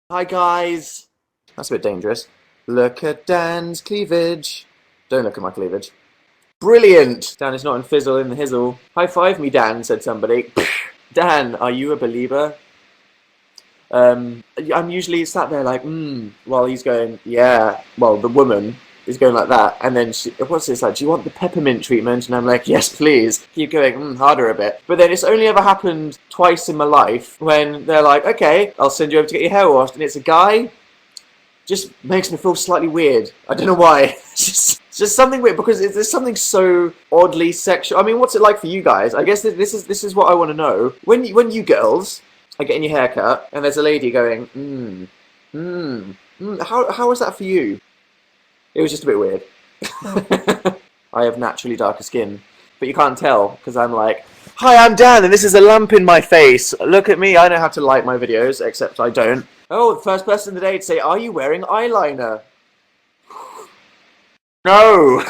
Hi guys! That's a bit dangerous. Look at Dan's cleavage. Don't look at my cleavage. Brilliant! Dan is not in fizzle in the hizzle. High five me, Dan, said somebody. Dan, are you a believer? I'm usually sat there like, while he's going, yeah. Well, the woman is going like that, and then what's this like? Do you want the peppermint treatment? And I'm like, yes, please. Keep going, harder a bit. But then it's only ever happened twice in my life when they're like, okay, I'll send you over to get your hair washed, and it's a guy. Just makes me feel slightly weird. I don't know why. It's just something weird because there's something so oddly sexual. I mean, what's it like for you guys? I guess this is what I want to know. When you girls are getting your hair cut and there's a lady going, how was that for you? It was just a bit weird. I have naturally darker skin, but you can't tell because I'm like, hi, I'm Dan, and this is a lamp in my face. Look at me, I know how to light my videos, except I don't. Oh, the first person today to say, are you wearing eyeliner? No!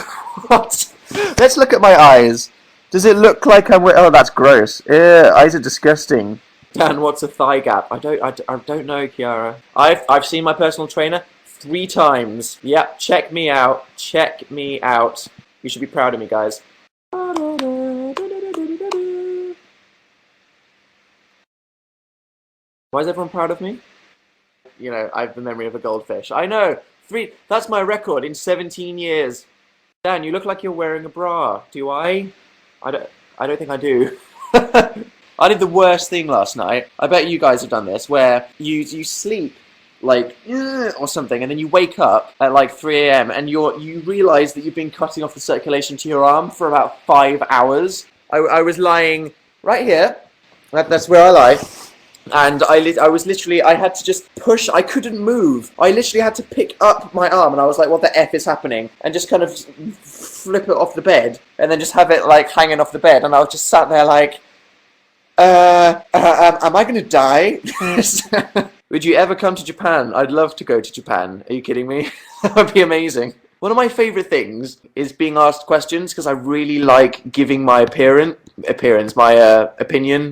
What? Let's look at my eyes. Does it look like I'm wearing... Oh, that's gross. Ew, eyes are disgusting. Dan, what's a thigh gap? I don't know, Kiara. I've seen my personal trainer 3 times. Yep, check me out. Check me out. You should be proud of me, guys. Why is everyone proud of me? You know, I have the memory of a goldfish. I know! 3, that's my record in 17 years. Dan, you look like you're wearing a bra. Do I? I don't think I do. I did the worst thing last night. I bet you guys have done this, where you sleep like or something, and then you wake up at like 3 AM and you realise that you've been cutting off the circulation to your arm for about 5 hours. I was lying right here. That's where I lie. And I was literally, I had to just push, I couldn't move. I literally had to pick up my arm and I was like, what the F is happening? And just kind of flip it off the bed and then just have it like hanging off the bed. And I was just sat there like, am I going to die? Would you ever come to Japan? I'd love to go to Japan. Are you kidding me? That would be amazing. One of my favourite things is being asked questions because I really like giving my opinion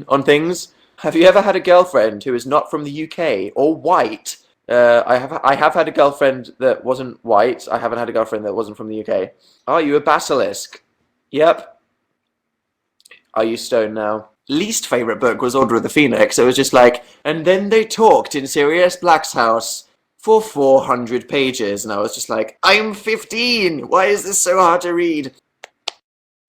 on things. Have you ever had a girlfriend who is not from the UK or white? I have had a girlfriend that wasn't white. I haven't had a girlfriend that wasn't from the UK. Are you a basilisk? Yep. Are you stoned now? Least favourite book was Order of the Phoenix. It was just like, and then they talked in Sirius Black's house for 400 pages. And I was just like, I'm 15! Why is this so hard to read?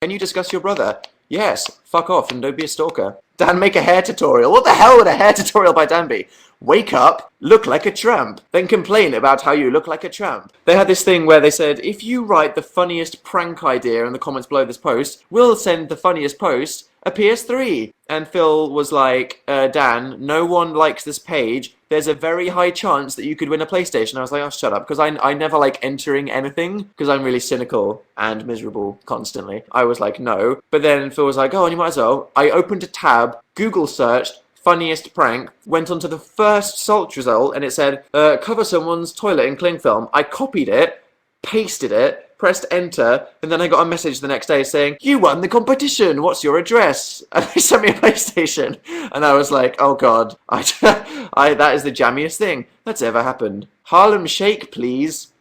Can you discuss your brother? Yes, fuck off and don't be a stalker. Dan, make a hair tutorial. What the hell would a hair tutorial by Dan be? Wake up, look like a tramp, then complain about how you look like a tramp. They had this thing where they said, if you write the funniest prank idea in the comments below this post, we'll send the funniest post a PS3. And Phil was like, Dan, no one likes this page. There's a very high chance that you could win a PlayStation. I was like, oh, shut up. Because I never like entering anything because I'm really cynical and miserable constantly. I was like, no. But then Phil was like, oh, and you might as well. I opened a tab, Google searched, funniest prank, went on to the first search result, and it said, cover someone's toilet in cling film. I copied it, pasted it, pressed enter, and then I got a message the next day saying, you won the competition, what's your address? And they sent me a PlayStation. And I was like, oh god, that is the jammiest thing that's ever happened. Harlem Shake, please.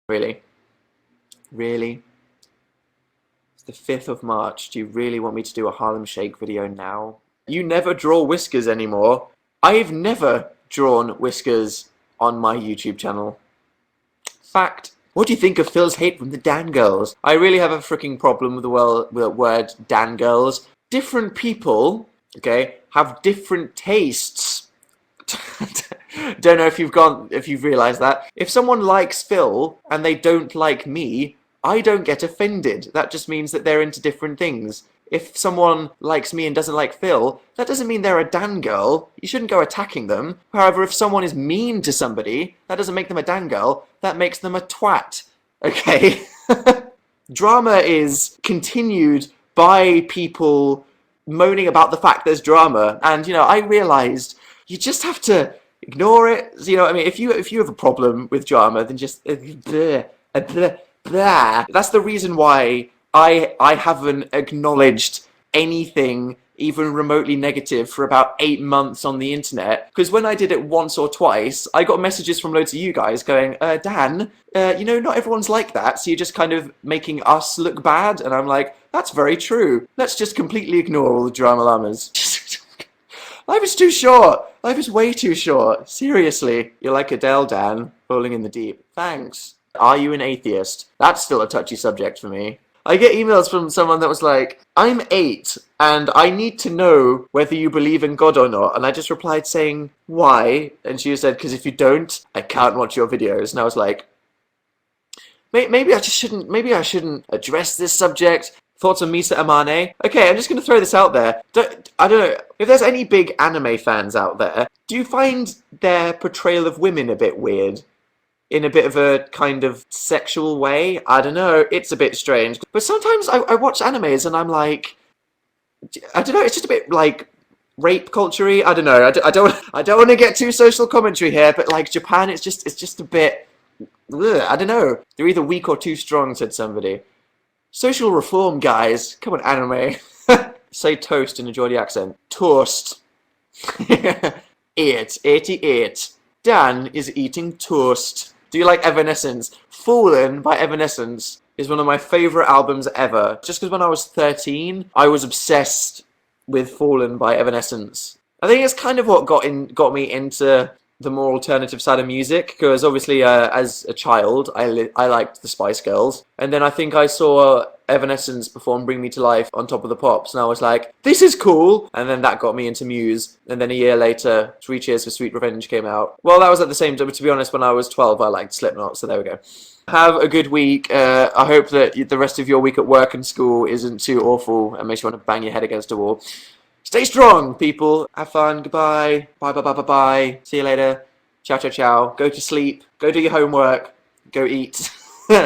Really? Really? It's the 5th of March. Do you really want me to do a Harlem Shake video now? You never draw whiskers anymore. I've never drawn whiskers on my YouTube channel. Fact. What do you think of Phil's hate from the dangirls? I really have a freaking problem with the word dangirls. Different people, okay, have different tastes. Don't know if you've realised that. If someone likes Phil and they don't like me, I don't get offended. That just means that they're into different things. If someone likes me and doesn't like Phil, that doesn't mean they're a dangirl. You shouldn't go attacking them. However, if someone is mean to somebody, that doesn't make them a dangirl. That makes them a twat. Okay? Drama is continued by people moaning about the fact there's drama. And, you know, I realised you just have to ignore it. You know, I mean, if you have a problem with drama, then just... That's the reason why I haven't acknowledged anything even remotely negative for about 8 months on the internet. Because when I did it once or twice, I got messages from loads of you guys going, Dan, you know, not everyone's like that, so you're just kind of making us look bad. And I'm like, that's very true. Let's just completely ignore all the drama llamas. Life is too short. Life is way too short. Seriously. You're like Adele, Dan, rolling in the deep. Thanks. Are you an atheist? That's still a touchy subject for me. I get emails from someone that was like, I'm 8 and I need to know whether you believe in God or not. And I just replied saying, why? And she said, because if you don't, I can't watch your videos. And I was like, maybe I shouldn't address this subject. Thoughts on Misa Amane? Okay, I'm just going to throw this out there. I don't know, if there's any big anime fans out there, do you find their portrayal of women a bit weird? In a bit of a kind of sexual way? I don't know, it's a bit strange. But sometimes I watch animes and I'm like, I don't know, it's just a bit like rape-cultury. I don't know, I don't want to get too social commentary here, but like Japan, it's just a bit, ugh, I don't know. They're either weak or too strong, said somebody. Social reform, guys. Come on, anime. Say toast in a Geordie accent. Toast. 88. Dan is eating toast. Do you like Evanescence? Fallen by Evanescence is one of my favourite albums ever. Just because when I was 13, I was obsessed with Fallen by Evanescence. I think it's kind of what got me into the more alternative side of music, because obviously as a child I liked the Spice Girls, and then I think I saw Evanescence perform Bring Me to Life on Top of the Pops, and I was like, this is cool, and then that got me into Muse, and then a year later 3 Cheers for Sweet Revenge came out. Well, that was at the same time, to be honest, when I was 12 I liked Slipknot, so there we go. Have a good week. I hope that the rest of your week at work and school isn't too awful and makes you want to bang your head against a wall. Stay strong, people. Have fun. Goodbye. Bye, bye, bye, bye, bye. See you later. Ciao, ciao, ciao. Go to sleep. Go do your homework. Go eat.